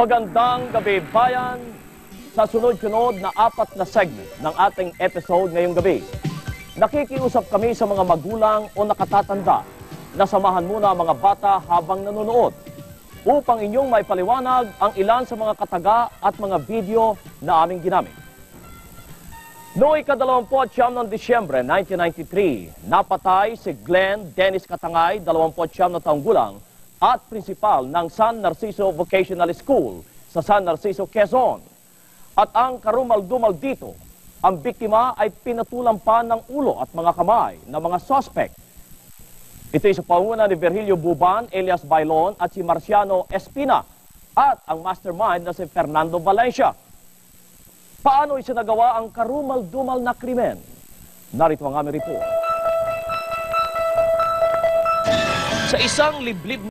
Magandang gabi, bayan! Sa sunod-sunod na 4 na segment ng ating episode ngayong gabi, nakikiusap kami sa mga magulang o nakatatanda na samahan muna ang mga bata habang nanonood upang inyong maipaliwanag ang ilan sa mga kataga at mga video na aming ginamit. Noong ika-29 ng Disyembre 1993, napatay si Glenn Dennis Katangay, 29 na taong gulang, at prinsipal ng San Narciso Vocational School sa San Narciso, Quezon. At ang karumal-dumal dito, ang biktima ay pinatulan pa ng ulo at mga kamay ng mga suspect. Ito ay sa pangunguna ni Virgilio Buban, Elias Bailon at si Marciano Espina at ang mastermind na si Fernando Valencia. Paano isinagawa ang karumal-dumal na krimen? Narito ang aming report. Sa isang liblib